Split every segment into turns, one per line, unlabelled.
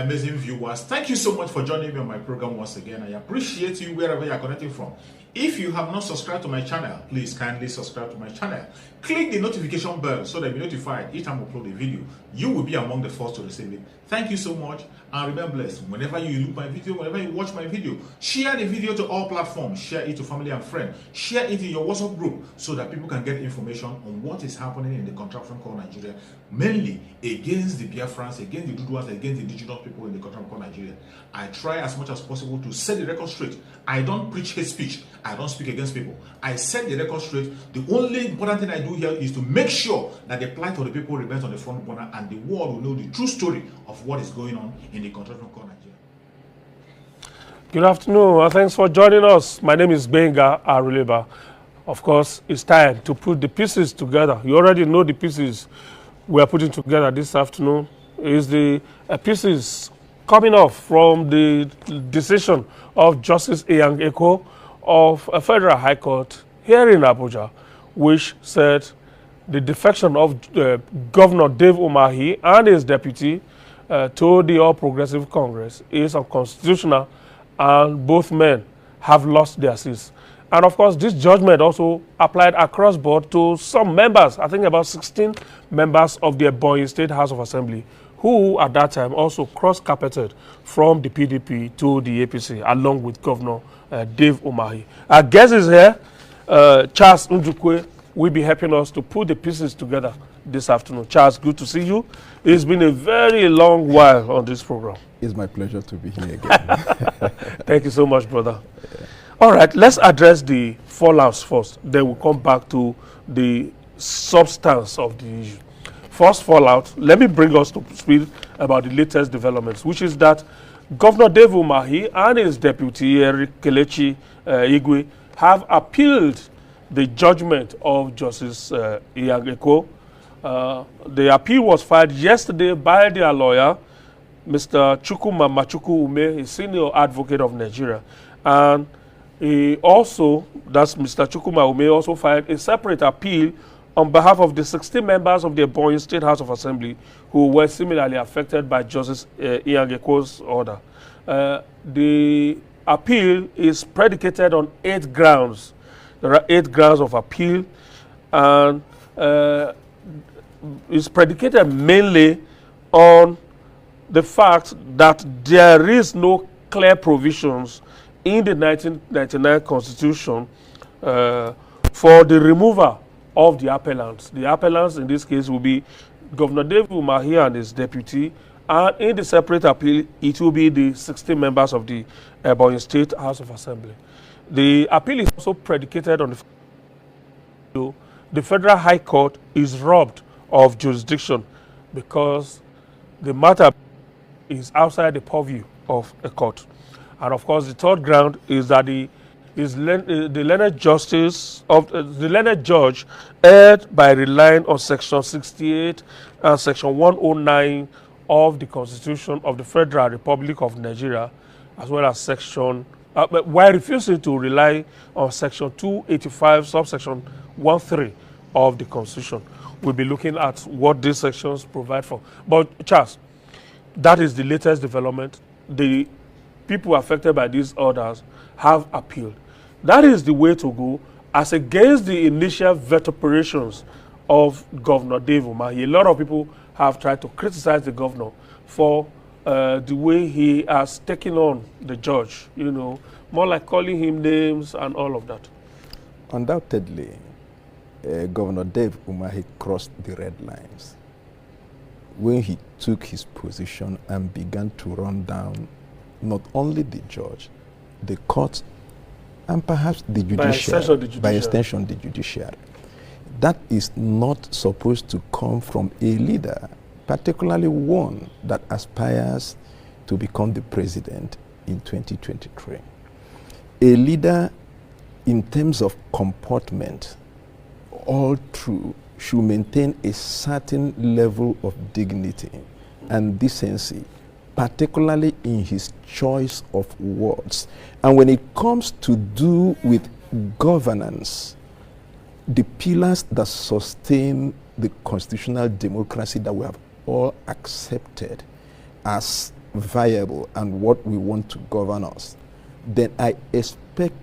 amazing viewers. Thank you so much for joining me on my program once again. I appreciate you wherever you are connecting from. If you have not subscribed to my channel, please kindly subscribe to my channel. Click the notification bell so that you'll be notified each time I upload a video. You will be among the first to receive it. Thank you so much and remain blessed. Whenever you look my video, whenever you watch my video, share the video to all platforms. Share it to family and friends. Share it in your WhatsApp group so that people can get information on what is happening in the contraption called Nigeria, mainly against the Biafrans, against the Duduas, against the indigenous people in the contraption called Nigeria. I try as much as possible to set the record straight. I don't preach hate speech. I don't speak against people. I set the record straight. The only important thing I do here is to make sure that the plight of the people remains on the front burner and the world will know the true story of what is going on in the contraption called Nigeria.
Good afternoon and thanks for joining us. My name is Benga Aruleba. Of course, it's time to put the pieces together. You already know the pieces we are putting together this afternoon. Is the pieces coming off from the decision of Justice Iyang Eko of a Federal High Court here in Abuja, which said the defection of Governor Dave Umahi and his deputy to the All Progressive Congress is unconstitutional and both men have lost their seats. And of course, this judgment also applied across board to some members, I think about 16 members of the Ebonyi State House of Assembly, who at that time also cross-carpeted from the PDP to the APC, along with Governor Dave Umahi. Our guest is here, Charles Njukwe, will be helping us to put the pieces together this afternoon. Charles, good to see you. It's been a very long while on this program.
It's my pleasure to be here again.
Thank you so much, brother. Yeah. All right, let's address the fallouts first. Then we'll come back to the substance of the issue. First fallout, let me bring us to speed about the latest developments, which is that Governor Dave Umahi and his deputy, Eric Kelechi Igwe, have appealed the judgment of Justice Iyang Eko. The appeal was filed yesterday by their lawyer, Mr. Chukwuma Machuku Ume, a senior advocate of Nigeria. And he also, that's Mr. Chukwuma Ume, also filed a separate appeal on behalf of the 16 members of the Ebonyi State House of Assembly who were similarly affected by Justice Iyang Eko's order. The appeal is predicated on 8 grounds. There are 8 grounds of appeal, and it's predicated mainly on the fact that there is no clear provisions in the 1999 Constitution for the removal of the appellants. The appellants in this case will be Governor Dave Umahi and his deputy, and in the separate appeal, it will be the 16 members of the Ebonyi State House of Assembly. The appeal is also predicated on the Federal High Court is robbed of jurisdiction because the matter is outside the purview of a court. And of course, the third ground is that the learned justice of the learned judge erred by relying on Section 68 and Section 109 of the Constitution of the Federal Republic of Nigeria, as well as Section while refusing to rely on Section 285, subsection 13 of the Constitution. We'll be looking at what these sections provide for. But Charles, that is the latest development. The people affected by these orders have appealed. That is the way to go as against the initial vituperations of Governor Dave Umahi. A lot of people have tried to criticize the governor for the way he has taken on the judge, you know, more like calling him names and all of that.
Undoubtedly, Governor Dave Umahi crossed the red lines when he took his position and began to run down not only the judge, the court, and perhaps the judiciary, by extension the judiciary. That is not supposed to come from a leader, particularly one that aspires to become the president in 2023. A leader, in terms of comportment, all through, should maintain a certain level of dignity and decency, particularly in his choice of words. And when it comes to do with governance, the pillars that sustain the constitutional democracy that we have all accepted as viable and what we want to govern us, then I expect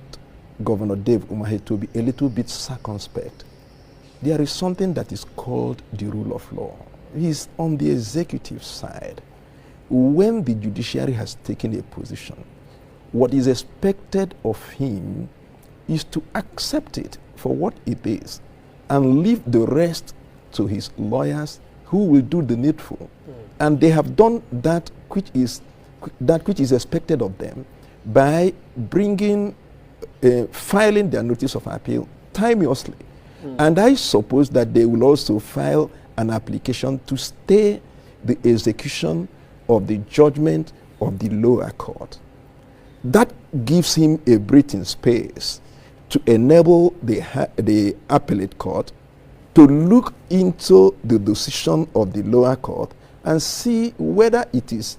Governor Dave Umahi to be a little bit circumspect. There is something that is called the rule of law. He's on the executive side. When the judiciary has taken a position, what is expected of him is to accept it for what it is and leave the rest to his lawyers who will do the needful. And they have done that which is expected of them by bringing, filing their notice of appeal timeously. And I suppose that they will also file an application to stay the execution of the judgment of the lower court. That gives him a breathing space to enable the appellate court to look into the decision of the lower court and see whether the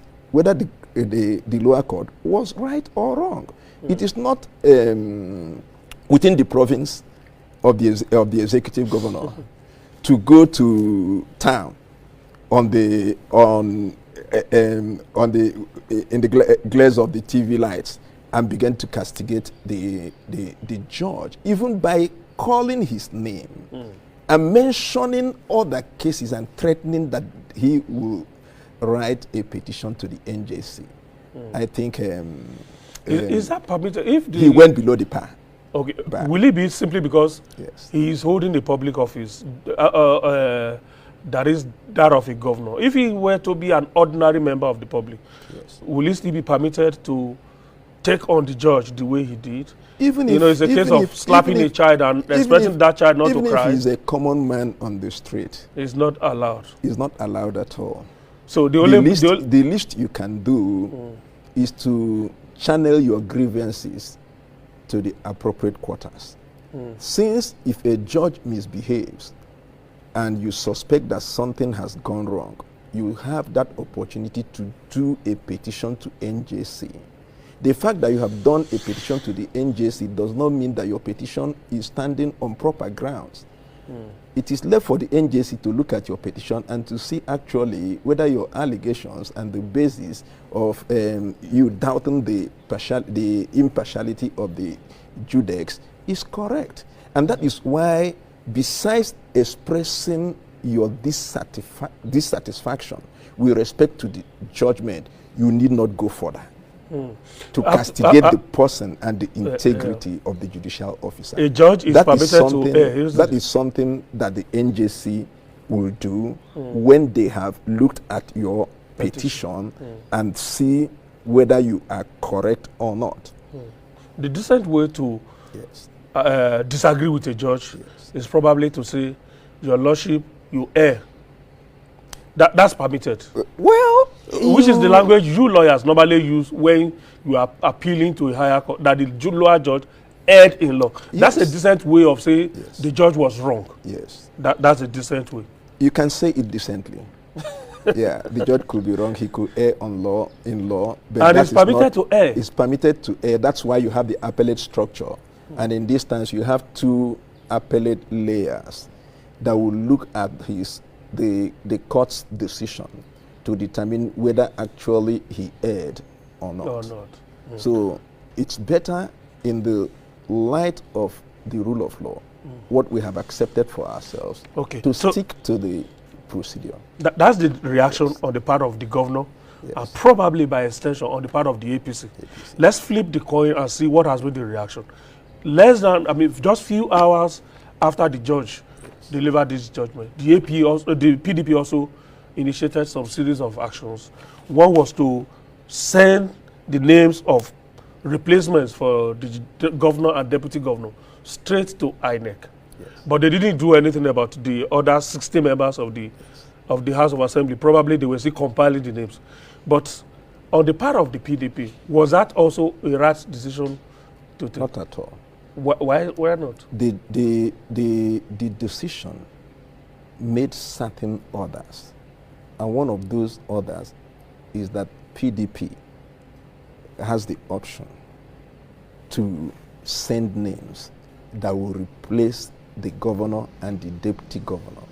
lower court was right or wrong. It is not within the province of the executive governor to go to town in the glares of the TV lights and begin to castigate the judge, even by calling his name and mentioning other cases and threatening that he will write a petition to the NJC. I think
is that permitted? If
he went below the par.
Okay, will it be simply because he is holding a public office that is that of a governor? If he were to be an ordinary member of the public, will he still be permitted to take on the judge the way he did? Even if, it's a case of slapping a child and expecting that child not to cry.
Even if he's a common man on the street,
it's not allowed.
It's not allowed at all.
So the
least you can do is to channel your grievances to the appropriate quarters. Since if a judge misbehaves and you suspect that something has gone wrong, you have that opportunity to do a petition to NJC. The fact that you have done a petition to the NJC does not mean that your petition is standing on proper grounds. It is left for the NJC to look at your petition and to see actually whether your allegations and the basis of you doubting the impartiality of the judex is correct. And that is why, besides expressing your dissatisfaction with respect to the judgment, you need not go further to castigate the person and the integrity of the judicial officer.
A judge is permitted to err.
That is something that the NJC will do when they have looked at your petition and see whether you are correct or not.
The decent way to disagree with a judge is probably to say, Your Lordship, you err. That's permitted.
Well,
which is the language you lawyers normally use when you are appealing to a higher court, that the lower judge erred in law. That's a decent way of saying the judge was wrong.
Yes.
That's a decent way.
You can say it decently. Yeah, the judge could be wrong. He could err on law, in law. But
and it's permitted to err.
It's permitted to err. That's why you have the appellate structure. And in this instance, you have two appellate layers that will look at the court's decision to determine whether actually he erred or not. So it's better, in the light of the rule of law, what we have accepted for ourselves, to stick to the procedure.
That's the reaction on the part of the governor, and probably by extension on the part of the APC. Let's flip the coin and see what has been the reaction. Just few hours after the judge delivered this judgment, the PDP also initiated some series of actions. One was to send the names of replacements for the governor and deputy governor straight to INEC. But they didn't do anything about the other 60 members of the House of Assembly. Probably they were still compiling the names. But on the part of the PDP, was that also a right decision to take?
Not at all.
Why not?
The decision made certain orders. And one of those orders is that PDP has the option to send names that will replace the governor and the deputy governor.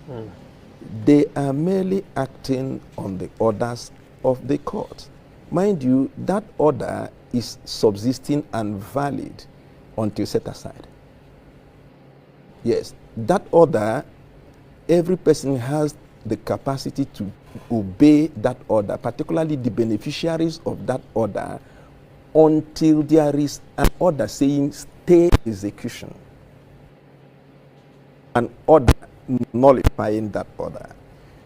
They are merely acting on the orders of the court. Mind you, that order is subsisting and valid until set aside. Yes, that order, every person has the capacity to obey that order, particularly the beneficiaries of that order, until there is an order saying stay execution. An order nullifying that order.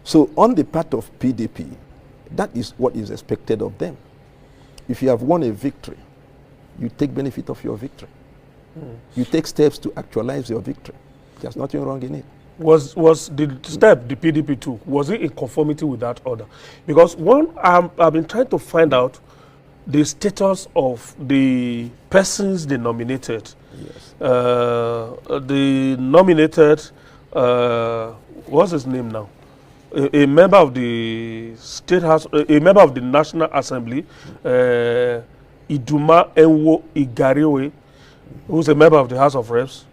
So on the part of PDP, that is what is expected of them. If you have won a victory, you take benefit of your victory. You take steps to actualize your victory. There's nothing wrong in it.
Was the step the PDP took, was it in conformity with that order? Because one, I've been trying to find out the status of the persons they nominated.
Yes.
They nominated, what's his name now? A member of the State House, a member of the National Assembly, Iduma Enwo Igariwe, who's a member of the House of Reps,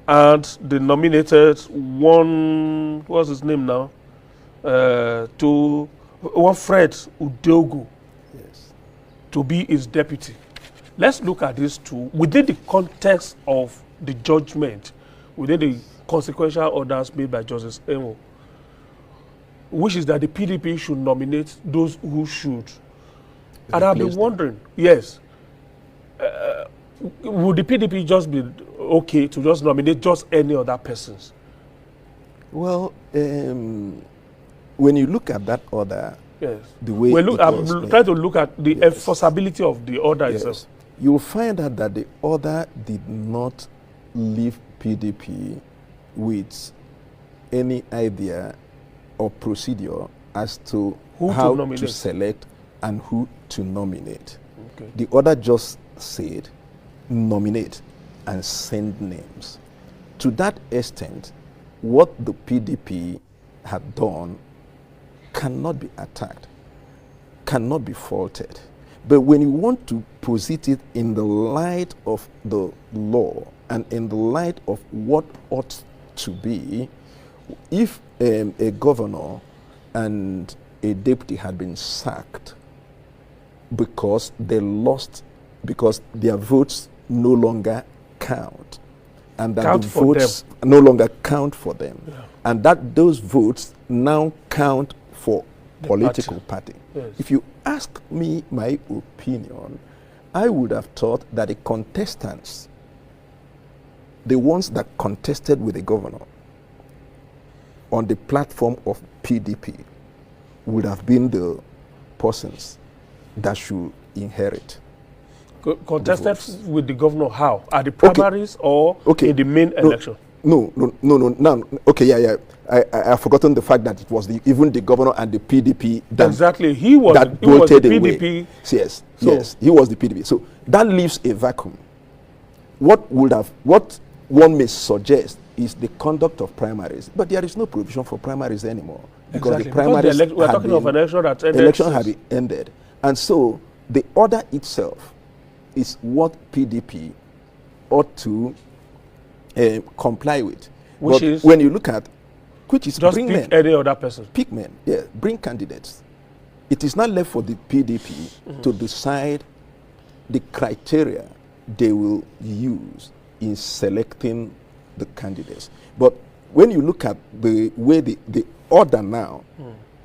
and they nominated one, what's his name now? One Fred Udogo,
Yes.
to be his deputy. Let's look at these two within the context of the judgment, within the consequential orders made by Justice Enwo, which is that the PDP should nominate those who should. And I've been wondering, yes, would the PDP just be okay to just nominate just any other persons?
Well, when you look at that order,
Yes.
the way
I'm trying to look at the enforceability of the order itself.
You will find out that the order did not leave PDP with any idea or procedure as to how to select and who to nominate.
Okay.
The order just said nominate and send names. To that extent, what the PDP had done cannot be attacked, cannot be faulted. But when you want to posit it in the light of the law and in the light of what ought to be, if a governor and a deputy had been sacked because they lost, because their votes no longer count, and that the votes no longer count for them, and that those votes now count for the political party.
Yes.
If you ask me my opinion, I would have thought that the contestants, the ones that contested with the governor on the platform of PDP, would have been the persons that should inherit.
Contested with the governor how? At the primaries or in the main election?
No. Okay, yeah. I have forgotten the fact that it was even the governor and the PDP that
exactly. He was the PDP.
Yes, so yes, he was the PDP. So that leaves a vacuum. What one may suggest is the conduct of primaries, but there is no provision for primaries anymore because
exactly.
the primaries
we're talking of an election that ended.
Election had ended, and so the order itself is what PDP ought to comply with.
Which is
when you look at, which is
just
bring
pick
men,
any other person.
pick men, yeah, bring candidates. It is not left for the PDP to decide the criteria they will use in selecting the candidates. But when you look at the way the order now,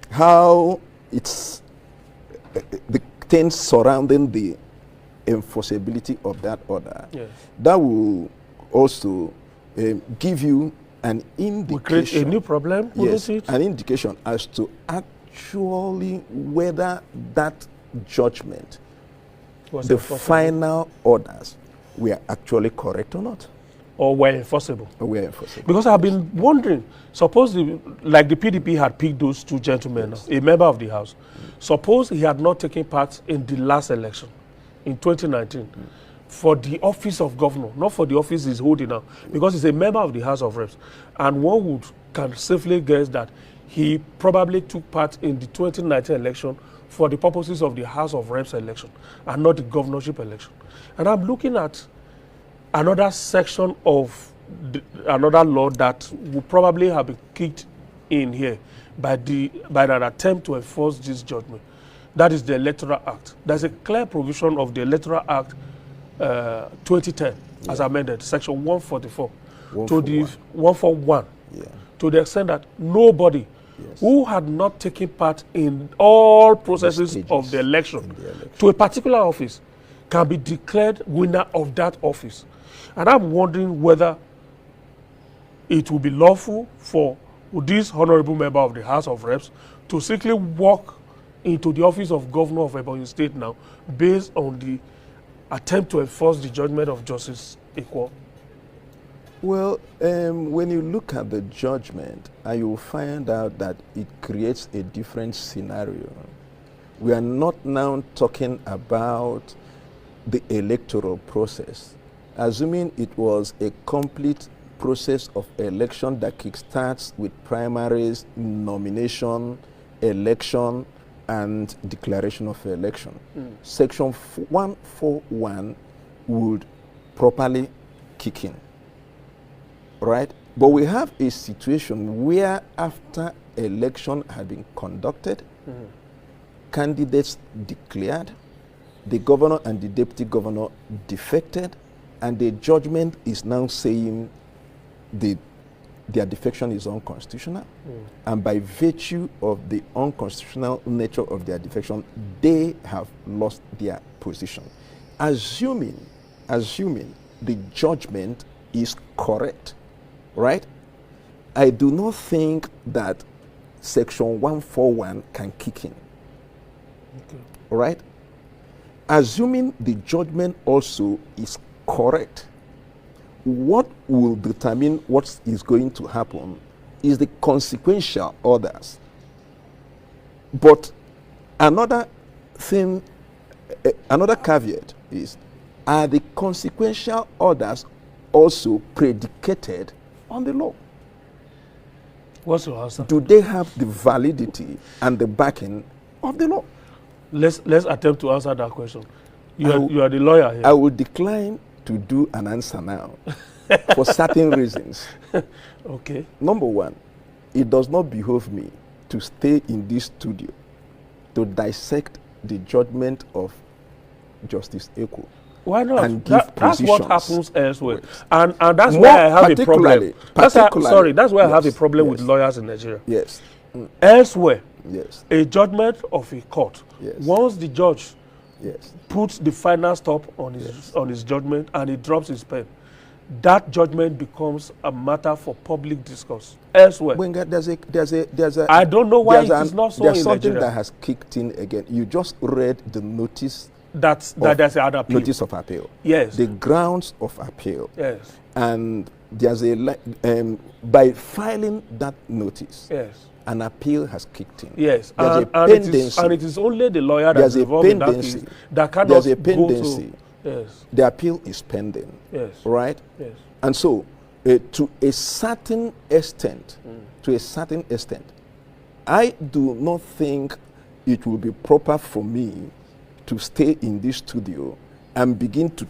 how it's the things surrounding the enforceability of that order, that will also give you an indication.
We create a new problem,
yes,
it?
An indication as to actually whether that judgment, the final orders, were actually correct or not.
Or were enforceable.
Because
I've been wondering, suppose like the PDP had picked those two gentlemen, a member of the House. Suppose he had not taken part in the last election in 2019 for the office of governor, not for the office he's holding now, because he's a member of the House of Reps. And one can safely guess that he probably took part in the 2019 election for the purposes of the House of Reps election and not the governorship election. And I'm looking at another section of another law that would probably have been kicked in here by an attempt to enforce this judgment. That is the Electoral Act. There's a clear provision of the Electoral Act 2010, as amended, Section 144, to the 141, to the extent that nobody who had not taken part in all processes of the election to a particular office can be declared winner of that office. And I'm wondering whether it will be lawful for this honorable member of the House of Reps to simply walk into the office of Governor of Ebonyi State now based on the attempt to enforce the judgment of Justice Equal.
Well, when you look at the judgment, you will find out that it creates a different scenario. We are not now talking about the electoral process. Assuming it was a complete process of election that kickstarts with primaries, nomination, election, and declaration of election. Section 141 would properly kick in. Right? But we have a situation where after election had been conducted, candidates declared, the governor and the deputy governor defected, and the judgment is now saying their defection is unconstitutional. And by virtue of the unconstitutional nature of their defection, they have lost their position. Assuming the judgment is correct, right? I do not think that Section 141 can kick in. Right? Assuming the judgment also is correct, what will determine what is going to happen is the consequential orders. But another thing, another caveat is, are the consequential orders also predicated on the law?
What's your answer?
Do they have the validity and the backing of the law?
Let's attempt to answer that question. You are the lawyer here.
I will decline to do an answer now for certain reasons.
Okay.
Number one, it does not behoove me to stay in this studio to dissect the judgment of Justice Equal.
Why not?
And give
That's what
positions.
happens elsewhere. And that's why I have a problem. That's why I have a problem with lawyers in Nigeria.
Yes.
Elsewhere,
Yes.
a judgment of a court,
Yes.
once the judge
Yes.
puts the final stop on his judgment and he drops his pen, that judgment becomes a matter for public discourse. Elsewhere,
There's a
I don't know why it is not so in
There's something
Nigeria.
that has kicked in again. You just read the notice.
That there's an appeal.
Notice of appeal.
Yes.
The grounds of appeal.
Yes.
And there's by filing that notice,
Yes.
an appeal has kicked in.
Yes.
There's
And it is only the lawyer that's involved in that case that cannot
There's a
go
pendency.
to. Yes.
The appeal is pending.
Yes.
Right?
Yes.
And so, to a certain extent, I do not think it will be proper for me to stay in this studio and begin to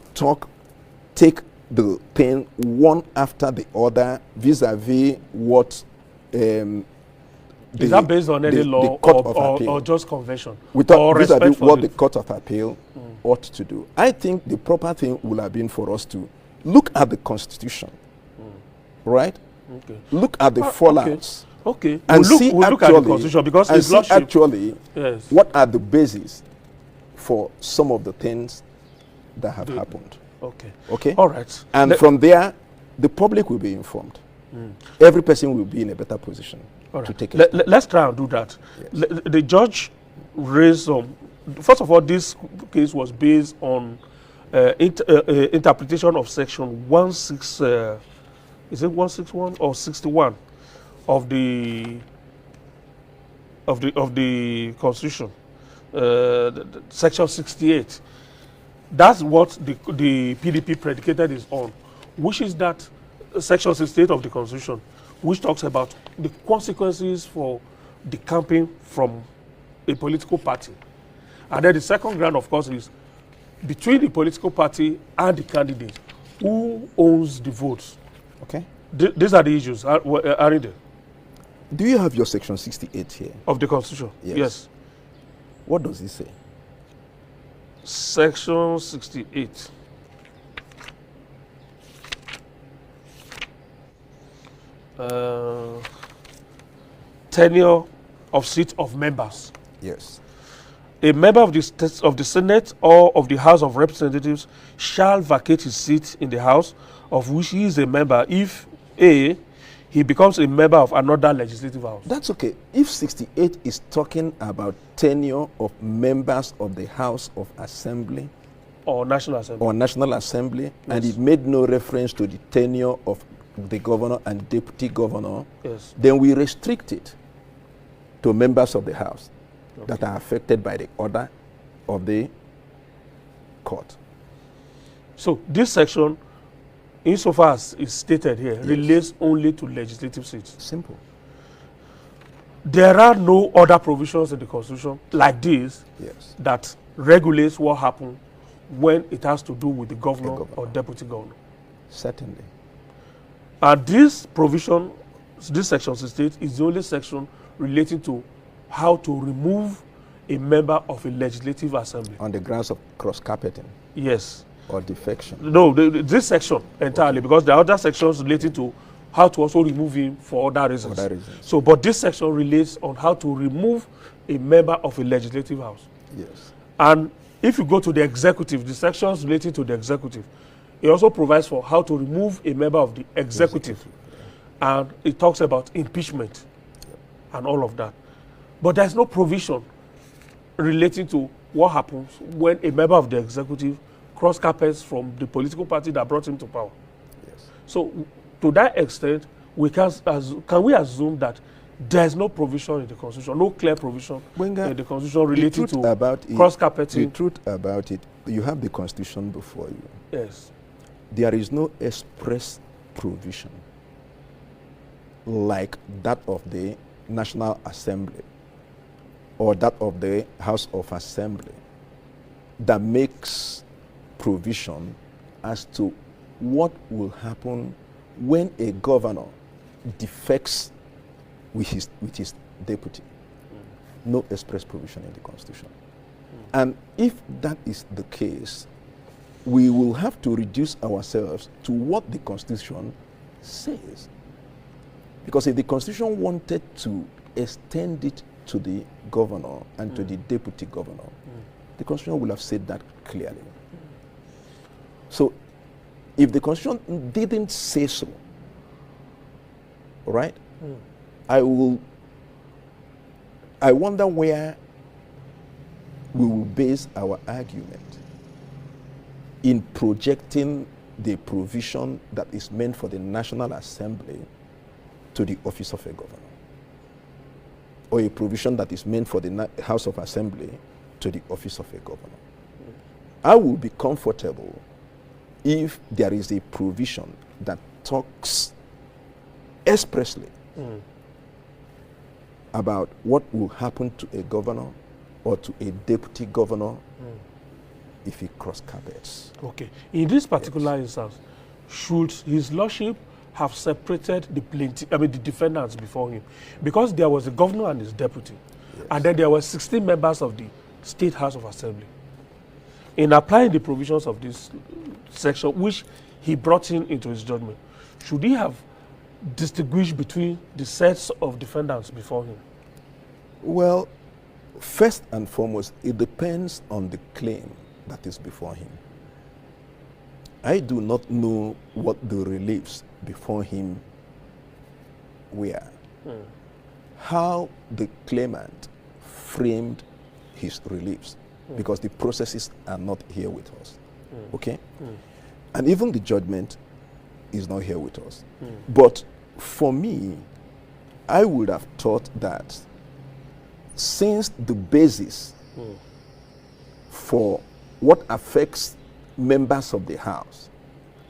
take the pen one after the other vis-a-vis what
is that based on any law or just convention?
Without vis-a-vis what the Court of Appeal ought to do. I think the proper thing would have been for us to look at the Constitution, right?
Okay.
Look at the fallouts.
Okay.
And
we'll
see
look at the Constitution because it's not
actually
yes.
what are the bases for some of the things that have happened.
Okay.
Okay?
All right.
And from there, the public will be informed. Every person will be in a better position to take it.
Let's try and do that.
Yes.
The judge raised some. First of all, this case was based on interpretation of section 16. Is it 161 or 61 of the Constitution? Section 68. That's what the PDP predicated is on, which is that section 68 of the Constitution, which talks about the consequences for decamping from a political party. And then the second ground, of course, is between the political party and the candidate, who owns the votes.
Okay.
These are the issues, aren't they?
Do you have your section 68 here?
Of the Constitution?
Yes. What does it say?
Section 68. Tenure of seat of members.
Yes.
A member of the Senate or of the House of Representatives shall vacate his seat in the House of which he is a member if A, he becomes a member of another legislative house.
That's okay. If 68 is talking about tenure of members of the House of Assembly
Or National Assembly.
or National Assembly, and
Yes.
it made no reference to the tenure of the governor and deputy governor,
Yes.
then we restrict it to members of the House
Okay.
that are affected by the order of the court.
So this section, insofar as is stated here,
Yes.
relates only to legislative seats.
Simple.
There are no other provisions in the Constitution like this
Yes.
that regulates what happens when it has to do with the governor,
governor.
or deputy governor.
Certainly.
And this provision, this section 68, is the only section relating to how to remove a member of a legislative assembly.
On the grounds of cross-carpeting
Yes.
or defection.
No, this section entirely, because there are other sections relating to how to also remove him for other reasons.
Other reasons.
So, but this section relates on how to remove a member of a legislative house.
Yes.
And if you go to the executive, the sections relating to the executive, it also provides for how to remove a member of the executive. And it talks about impeachment and all of that. But there's no provision relating to what happens when a member of the executive cross carpets from the political party that brought him to power.
Yes.
So to that extent, can we assume that there's no provision in the Constitution, no clear provision
Wenga,
in the Constitution relating to
The
cross-carpeting?
truth about it, you have the Constitution before you.
Yes.
There is no express provision like that of the National Assembly or that of the House of Assembly that makes provision as to what will happen when a governor defects with his deputy. No express provision in the Constitution. And if that is the case, we will have to reduce ourselves to what the Constitution says. Because if the Constitution wanted to extend it to the governor and to the deputy governor, the Constitution would have said that clearly. So if the Constitution didn't say so, right, I wonder where we will base our argument in projecting the provision that is meant for the National Assembly to the office of a governor, or a provision that is meant for the House of Assembly to the office of a governor. I will be comfortable if there is a provision that talks expressly about what will happen to a governor or to a deputy governor if he cross carpets.
Okay. In this particular instance, should his lordship have separated the defendants before him? Because there was a governor and his deputy, and then there were 16 members of the State House of Assembly. In applying the provisions of this section, which he brought into his judgment, should he have distinguished between the sets of defendants before him?
Well, first and foremost, it depends on the claim that is before him. I do not know what the reliefs before him were. How the claimant framed his reliefs, because the processes are not here with us. Okay? And even the judgment is not here with us. But for me, I would have thought that since the basis for what affects members of the House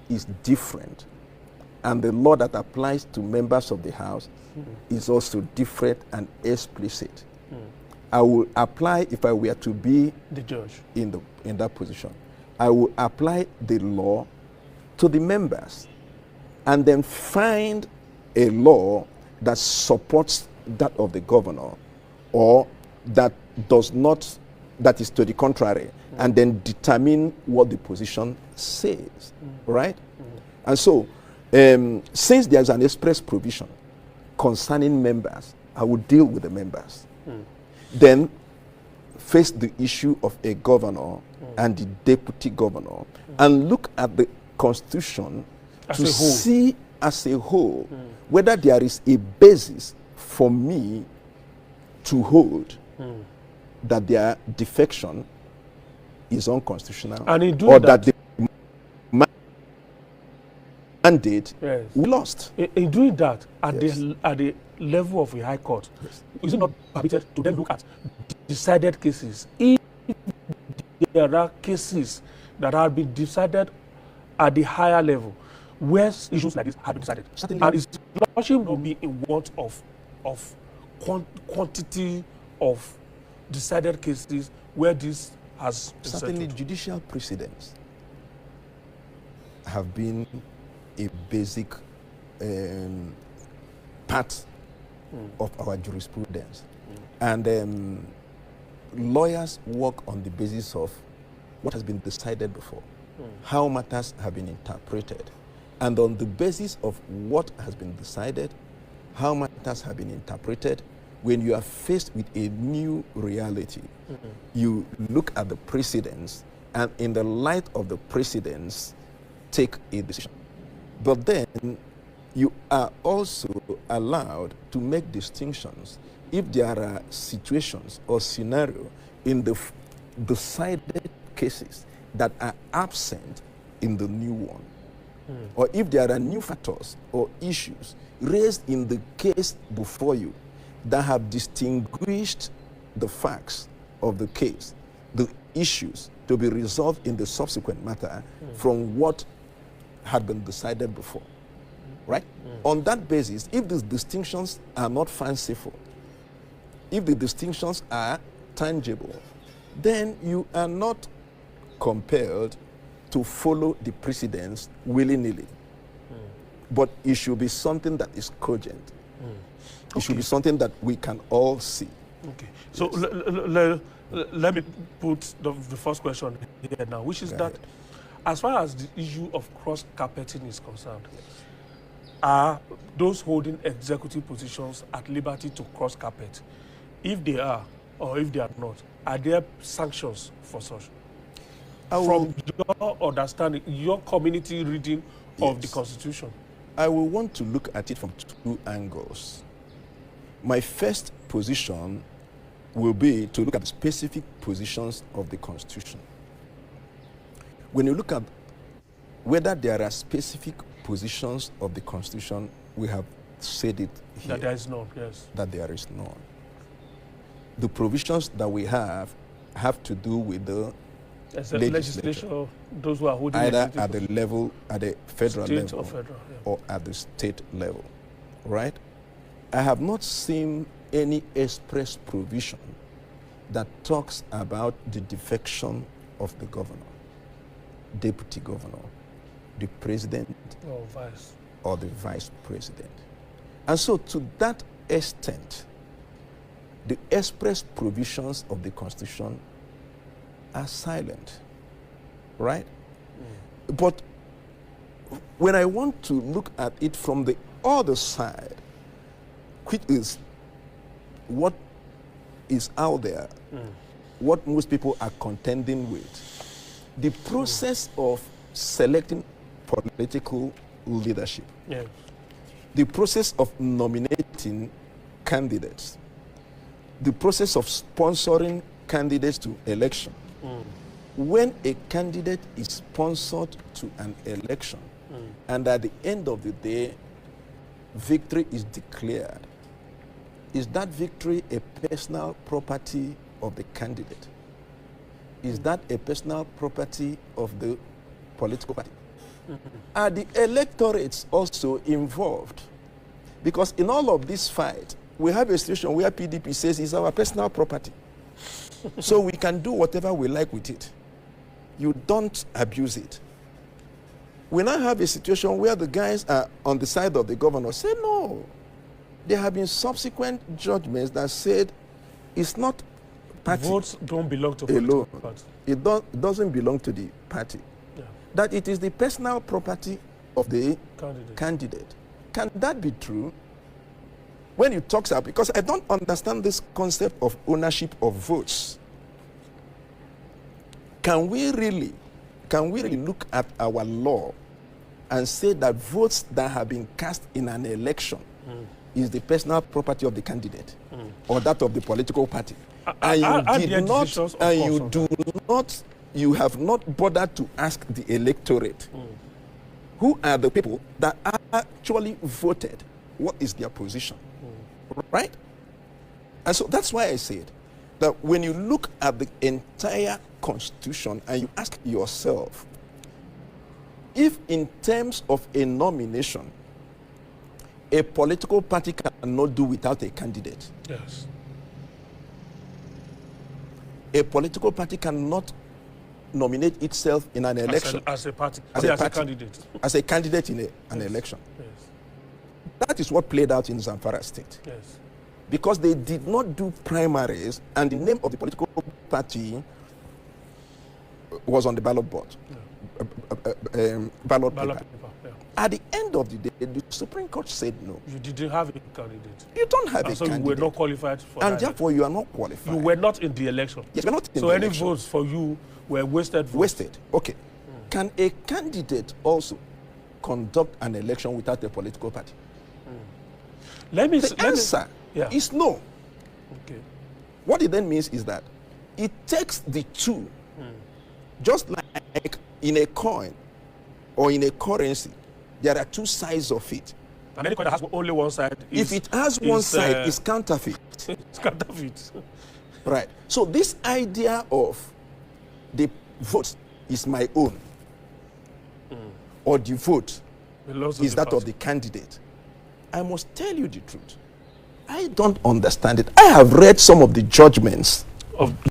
is different, and the law that applies to members of the House is also different and explicit, I will apply, if I were to be
The judge.
in that position, I will apply the law to the members and then find a law that supports that of the governor, or that does not that is to the contrary, and then determine what the position says, right? And so, since there's an express provision concerning members, I will deal with the members. Then face the issue of a governor and the deputy governor, and look at the constitution to see as a whole whether there is a basis for me to hold that their defection is unconstitutional,
and
or that the mandate we lost.
In doing that, at the level of a high court, is it not permitted to then look at decided cases? If there are cases that have been decided at the higher level, where issues like this have been decided, and is lordship will be in want of quantity of decided cases where this has been
certainly
settled?
Judicial precedents have been a basic part of our jurisprudence, and lawyers work on the basis of what has been decided before, how matters have been interpreted, and on the basis of what has been decided, how matters have been interpreted. When you are faced with a new reality, you look at the precedents, and in the light of the precedents, take a decision. But then you are also allowed to make distinctions if there are situations or scenarios in the decided cases that are absent in the new one, or if there are new factors or issues raised in the case before you that have distinguished the facts of the case, the issues to be resolved in the subsequent matter from what had been decided before, right? On that basis, if these distinctions are not fanciful, if the distinctions are tangible, then you are not compelled to follow the precedents willy-nilly. But it should be something that is cogent. It should be something that we can all see.
Okay. So let me put the first question here now, which is that as far as the issue of cross-carpeting is concerned, are those holding executive positions at liberty to cross-carpet? If they are, or if they are not, are there sanctions for such? From your understanding, your community reading of the Constitution?
I will want to look at it from two angles. My first position will be to look at the specific positions of the Constitution. When you look at whether there are specific positions of the Constitution, we have said it here.
That there is none, yes.
That there is none. The provisions that we have to do with the legislature,
those who are holding
either at the level, at the federal level,
or
at the state level, right? I have not seen any express provision that talks about the defection of the governor, deputy governor, the president, or the vice president. And so to that extent, the express provisions of the Constitution are silent, right? But when I want to look at it from the other side, which is what is out there, what most people are contending with, the process of selecting political leadership, the process of nominating candidates, the process of sponsoring candidates to election. When a candidate is sponsored to an election, and at the end of the day, victory is declared, is that victory a personal property of the candidate? Is that a personal property of the political party? Are the electorates also involved? Because in all of this fight, we have a situation where PDP says it's our personal property. So we can do whatever we like with it. You don't abuse it. We now have a situation where the guys are on the side of the governor say no. There have been subsequent judgments that said it's not party
votes don't belong to
alone.
party.
It doesn't belong to the party.
Yeah.
That it is the personal property of the
Candidate.
Can that be true? When you talk about, because I don't understand this concept of ownership of votes. Can we really look at our law and say that votes that have been cast in an election is the personal property of the candidate or that of the political party? You have not bothered to ask the electorate who are the people that actually voted, what is their position, right? And so that's why I said that when you look at the entire Constitution and you ask yourself, if in terms of a nomination, a political party cannot do without a candidate.
Yes.
A political party cannot nominate itself in an election.
As a party.
As a candidate. As a candidate in an election.
Yes.
That is what played out in Zamfara State.
Yes.
Because they did not do primaries and the name of the political party was on the ballot board.
Yeah.
Ballot paper.
Yeah.
At the end of the day, the Supreme Court said no.
You didn't have a candidate.
You don't have a
so
candidate.
You were not qualified for
and
that.
Therefore, you are not qualified.
You were not in the election.
Yes, you were not in
so
the
any
election.
votes for you were wasted votes.
Wasted. Okay. Can a candidate also conduct an election without a political party? The answer is no.
Okay.
What it then means is that it takes the two, just like in a coin or in a currency, there are two sides of it.
And any coin that has only one side
if it has one side, it's counterfeit.
It's counterfeit.
Right. So this idea of the vote is my own, or the vote is that of the candidate, I must tell you the truth. I don't understand it. I have read some of the judgments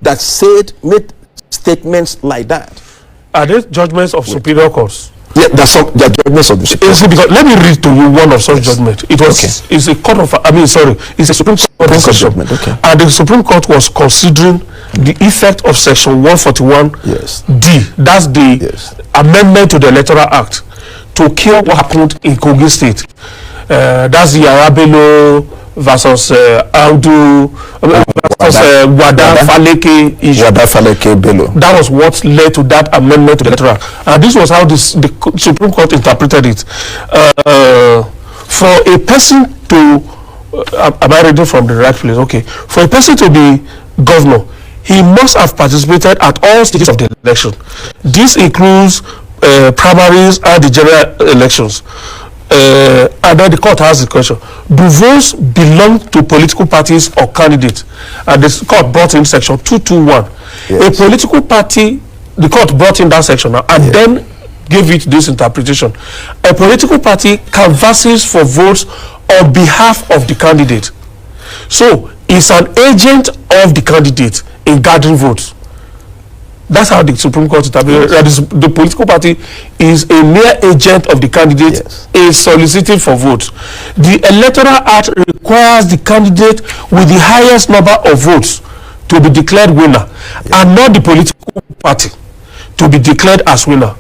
that made statements like that.
Are they judgments of superior courts?
Yeah, there are judgments of the Superior Court.
Because let me read to you one of such judgment. It was it's a court of it's a Supreme Court judgment. Okay. And the Supreme Court was considering the effect of Section 141D. That's the amendment to the Electoral Act to cure what happened in Kogi State. That's the Arabelo versus Audu versus Wada Faleke issue. Wada Faleke Bello. That was what led to that amendment to the Electoral Act. And this was how the Supreme Court interpreted it. For a person to, am I reading from the right place? Okay. For a person to be governor, he must have participated at all stages of the election. This includes primaries and the general elections. And then the court has the question: do votes belong to political parties or candidates? And the court brought in Section 221. Yes. A political party, the court brought in that section now, and then gave it this interpretation: a political party canvasses for votes on behalf of the candidate. So it's an agent of the candidate in gathering votes. That's how the Supreme Court interpreted the political party is a mere agent of the candidate, is soliciting for votes. The Electoral Act requires the candidate with the highest number of votes to be declared winner, and not the political party to be declared as winner.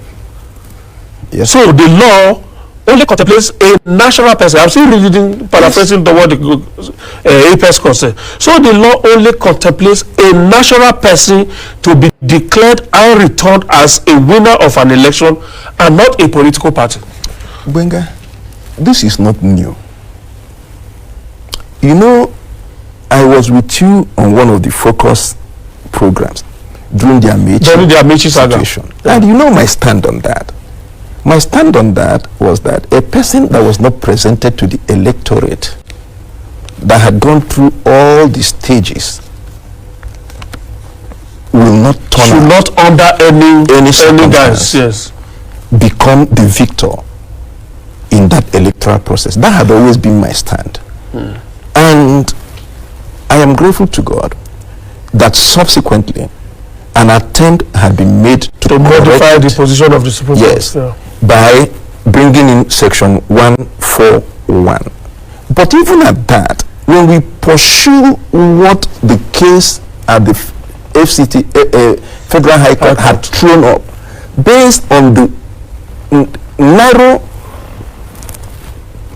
So the law only contemplates a national person. I'm still reading, paraphrasing the word Apex concern. So the law only contemplates a national person to be declared and returned as a winner of an election, and not a political party.
Benga, this is not new. You know, I was with you on one of the focus programs during the Amechi situation. And you know my stand on that. My stand on that was that a person that was not presented to the electorate, that had gone through all the stages, will not turn out,
not under any guise,
become the victor in that electoral process. That had always been my stand. And I am grateful to God that subsequently an attempt had been made to
modify the position of the Supreme Court.
By bringing in Section 141. But even at that, when we pursue what the case at the FCT, Federal High Court had thrown up, based on the narrow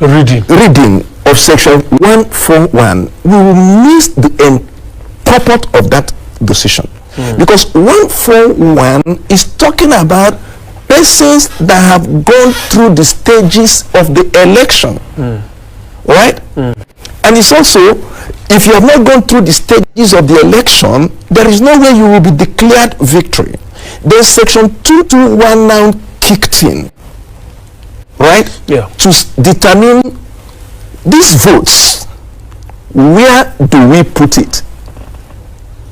reading of section 141, we will miss the purport of that decision. Because 141 is talking about persons that have gone through the stages of the election. Right? And it's also, if you have not gone through the stages of the election, there is no way you will be declared victory. Then section 221 now kicked in, right? Yeah. To determine these votes, where do we put it?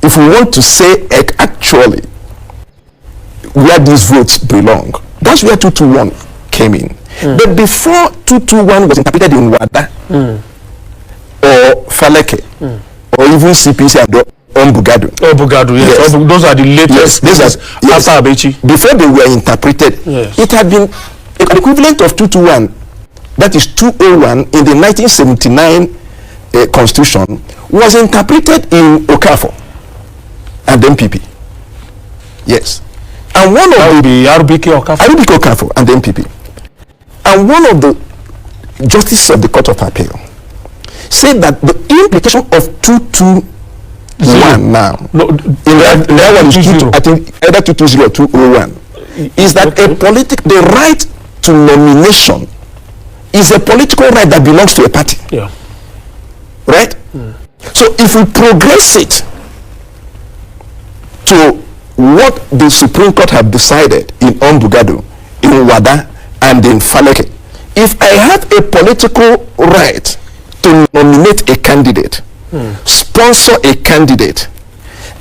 If we want to say actually where these votes belong, that's where 221 came in. But before 221 was interpreted in Wada or Faleke or even CPC and Ombugadu.
Yes. Those are the latest.
Yes. After Abechi. Before they were interpreted, it had been an equivalent of 221, that is 201 in the 1979 Constitution, was interpreted in Okafor and MPP. Yes. And one of
the RBK
Okafor and MPP. And one of the justices of the Court of Appeal said that the implication of 221 now, no, in that one is I think either 220 or 201, is that the right to nomination is a political right that belongs to a party. Yeah. Right? So if we progress it to what the Supreme Court have decided in Ombugadu, in Wada, and in Faleke, if I have a political right to nominate a candidate, sponsor a candidate,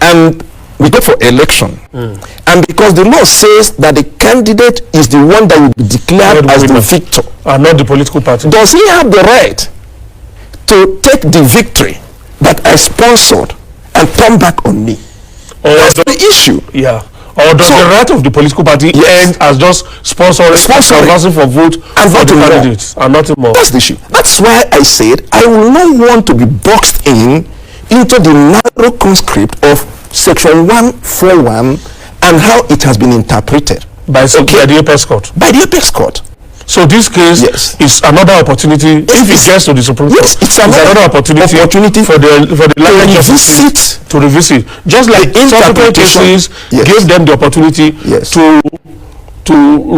and we go for election, and because the law says that the candidate is the one that will be declared as the victor,
and not the political party,
does he have the right to take the victory that I sponsored and turn back on me? That's the issue.
Yeah. Or does the right of the political party end as just sponsoring for vote and for the candidates and nothing more?
That's the issue. That's why I said I will not want to be boxed into the narrow conscript of section 141 and how it has been interpreted
by the Apex Court.
By the Apex Court.
So this case is another opportunity. If it gets to the Supreme Court,
it's another opportunity
for the legislature to revisit. Just like subsequent cases gave them the opportunity to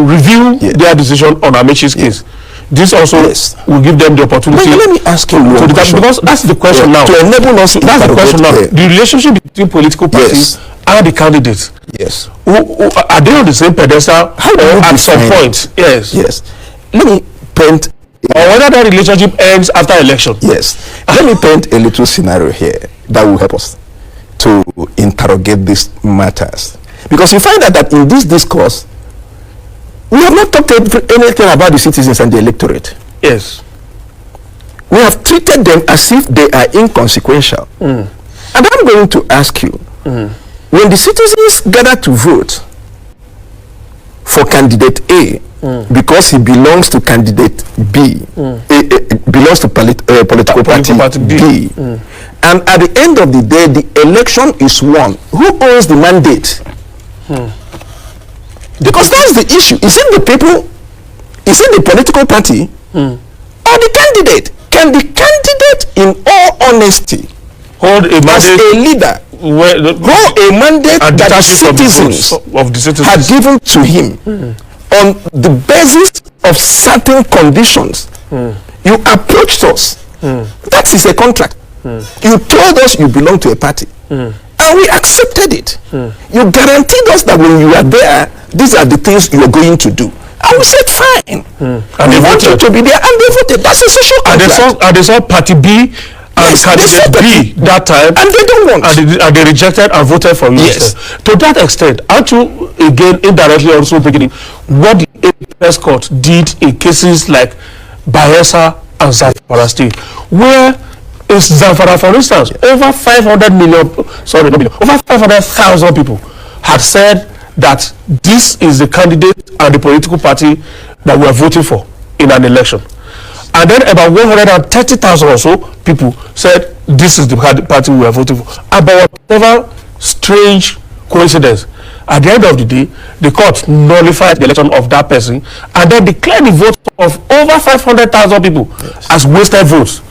review their decision on Amechi's case. This also will give them the opportunity.
Let me ask you one question.
Because that's the question now.
To enable us
that's the question now. The relationship between political parties and the candidates.
Yes.
Who are they on the same pedestal at some point?
Yes. Let me paint,
or whether that relationship ends after election.
Yes. Let me paint a little scenario here that will help us to interrogate these matters. Because you find out that in this discourse, we have not talked anything about the citizens and the electorate.
Yes.
We have treated them as if they are inconsequential. And I'm going to ask you, when the citizens gather to vote for candidate A, because he belongs to candidate B, belongs to political party B, and at the end of the day, the election is won. Who owns the mandate? Because that's the issue. Is it the people? Is it the political party? Or the candidate? Can the candidate, in all honesty,
hold a mandate
as a leader, hold a mandate that the citizens had given to him on the basis of certain conditions? You approached us. That is a contract. You told us you belong to a party. And we accepted it. You guaranteed us that when you are there, these are the things you are going to do. And we said fine. And they wanted to be there, and they voted. That's a social contract.
And they saw party B and candidate B that time,
and they don't want.
And they rejected and voted for you.
Yes.
To that extent, aren't you again indirectly also beginning what the Apex Court did in cases like Bayelsa and Zamfara State, where in Zamfara, for instance, over 500,000 people had said that this is the candidate and the political party that we are voting for in an election. And then about 130,000 or so people said this is the party we are voting for. About whatever strange coincidence. At the end of the day, the court nullified the election of that person and then declared the vote of over 500,000 people as wasted votes.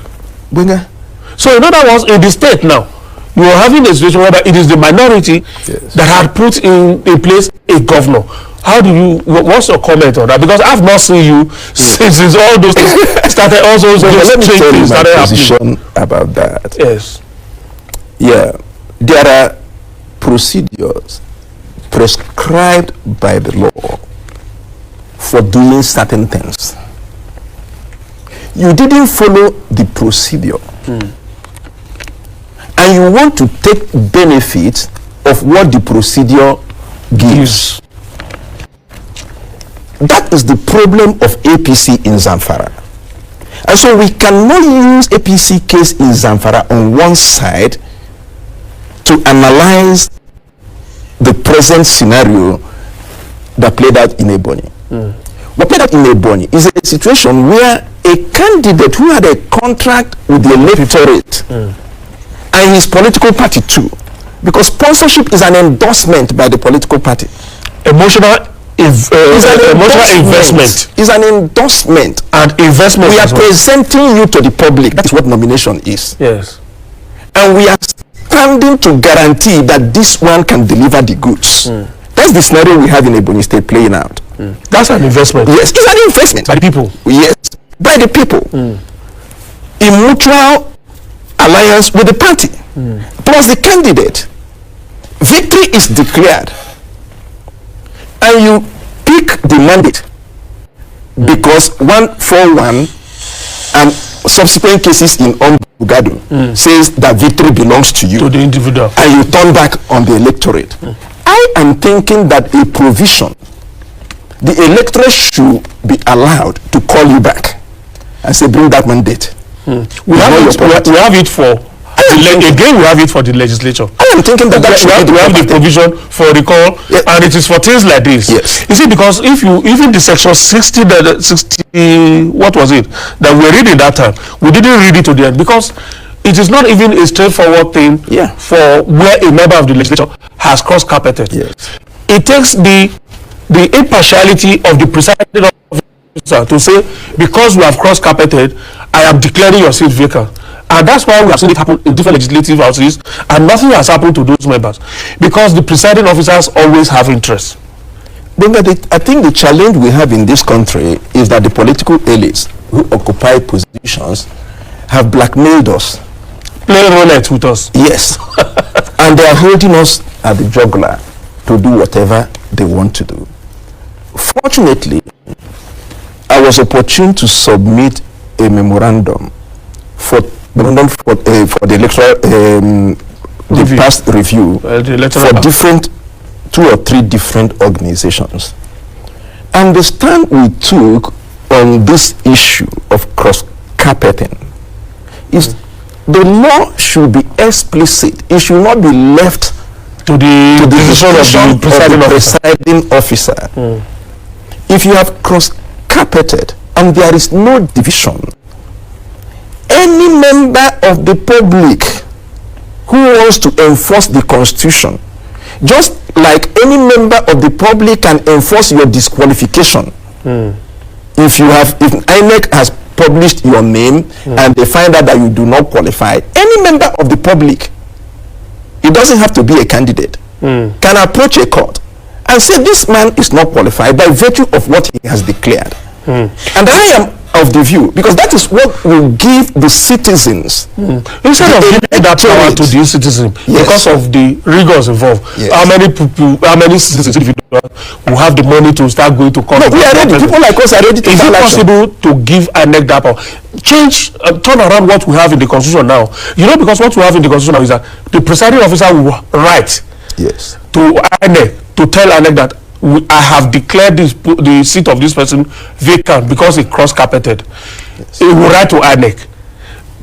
So in other words, in the state now, you are having a situation where it is the minority that had put in place a governor. How do you, what's your comment on that? Because I've not seen you since all those things started, also
let me tell you my position about that.
Yes.
Yeah, there are procedures prescribed by the law for doing certain things. You didn't follow the procedure. And you want to take benefit of what the procedure gives. That is the problem of APC in Zamfara. And so we cannot use APC case in Zamfara on one side to analyze the present scenario that played out in Ebonyi. What played out in Ebonyi is a situation where a candidate who had a contract with the electorate and his political party too, because sponsorship is an endorsement by the political party.
Emotional investment
is an endorsement
and investment.
We are presenting you to the public. That's what nomination is.
Yes.
And we are standing to guarantee that this one can deliver the goods. That's the scenario we have in Ebonyi State playing out.
That's an investment.
Yes, it's an investment
by the people.
Yes, by the people. In mutual alliance with the party plus the candidate. Victory is declared and you pick the mandate because 141 and subsequent cases in Bugado says that victory belongs to you,
to the individual,
and you turn back on the electorate. I am thinking that a provision, the electorate should be allowed to call you back and say bring that mandate.
We have it for again, we have it for the legislature.
I am thinking that
we have the provision for recall, and it is for things like this.
Yes.
You see, because if you, even the section 60, what was it that we read in that time, we didn't read it to the end because it is not even a straightforward thing for where a member of the legislature has cross-carpeted.
Yes.
It takes the impartiality of the presiding officer to say, because we have cross-carpeted, I am declaring your seat vacant. And that's why we have seen it happen in different legislative houses, and nothing has happened to those members because the presiding officers always have interest.
But I think the challenge we have in this country is that the political elites who occupy positions have blackmailed us,
playing roulette with us.
Yes. And they are holding us at the jugular to do whatever they want to do. Fortunately, I was opportune to submit a memorandum for the electoral the past review for different 2 or 3 different organizations. And the stand we took on this issue of cross-carpeting is the law should be explicit. It should not be left
to the decision of the
presiding officer. If you have cross-carpeted and there is no division, any member of the public who wants to enforce the Constitution, just like any member of the public can enforce your disqualification. If INEC has published your name and they find out that you do not qualify, any member of the public, it doesn't have to be a candidate, can approach a court and say this man is not qualified by virtue of what he has declared. And I am of the view, because that is what will give the citizens
instead of giving that power to the citizen, because of the rigors involved. How many people, how many citizens will have the money to start going to court?
No, we are ready. People like us are ready to.
Is it possible to give INEC that power? Change, turn around what we have in the Constitution now. You know, because what we have in the Constitution now is that the presiding officer will write to INEC to tell INEC that I have declared the seat of this person vacant because it cross-carpeted. It will write to INEC.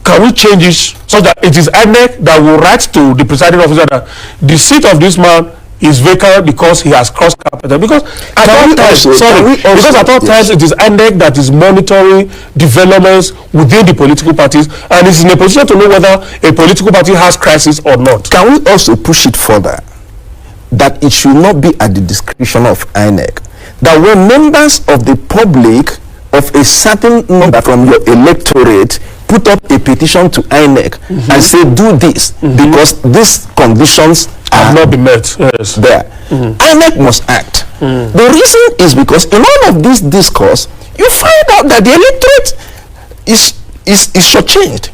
Can we change it so that it is INEC that will write to the presiding officer that the seat of this man is vacant because he has crossed carpet. Because at all times, because at all times it is INEC that is monitoring developments within the political parties, and is in a position to know whether a political party has crisis or not.
Can we also push it further that it should not be at the discretion of INEC? That when members of the public of a certain number from your electorate put up a petition to INEC and say do this because these conditions
have not been met,
there, INEC must act. The reason is because in all of this discourse, you find out that the electorate is shortchanged.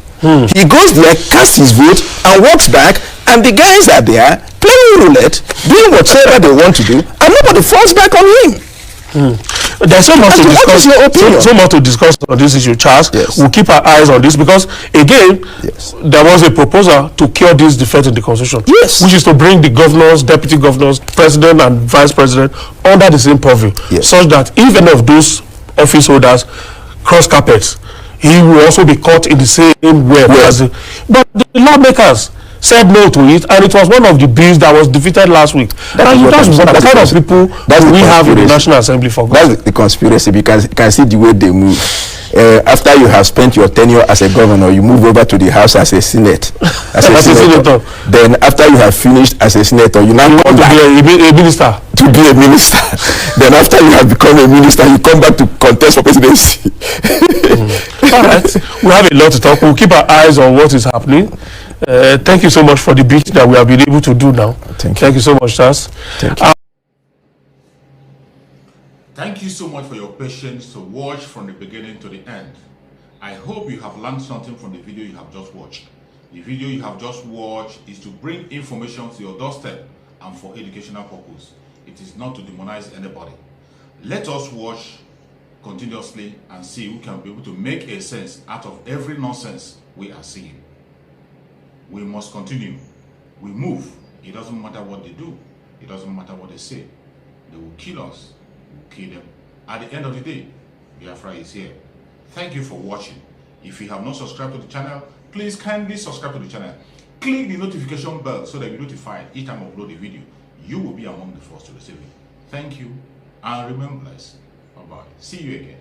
He goes there, casts his vote, and walks back, and the guys are there playing roulette, doing whatever they want to do, and nobody falls back on him.
There's so much to discuss. So much to discuss on this issue, Charles.
Yes.
We'll keep our eyes on this because, again, there was a proposal to cure this defect in the constitution, which is to bring the governors, deputy governors, president, and vice president under the same purview, such that if any of those office holders cross carpets, he will also be caught in the same way. But the lawmakers said no to it, and it was one of the bills that was defeated last week. And you just what kind of people we have in the National Assembly for God?
That's the conspiracy, because you can see the way they move. After you have spent your tenure as a governor, you move over to the house as a senator. Then after you have finished as a senator, you now
want to be a minister.
To be a minister. Then after you have become a minister, you come back to contest for presidency.
All right, we have a lot to talk. We'll keep our eyes on what is happening. Thank you so much for the bit that we have been able to do now. Thank you so much, Charles.
Thank you so much for your patience to watch from the beginning to the end. I hope you have learned something from the video you have just watched. The video you have just watched is to bring information to your doorstep and for educational purpose. It is not to demonize anybody. Let us watch continuously and see who can be able to make a sense out of every nonsense we are seeing. We must continue. We move. It doesn't matter what they do. It doesn't matter what they say. They will kill us. We will kill them. At the end of the day, Biafra is here. Thank you for watching. If you have not subscribed to the channel, please kindly subscribe to the channel. Click the notification bell so that you're notified each time I upload a video. You will be among the first to receive it. Thank you, and remain blessed. Bye-bye. See you again.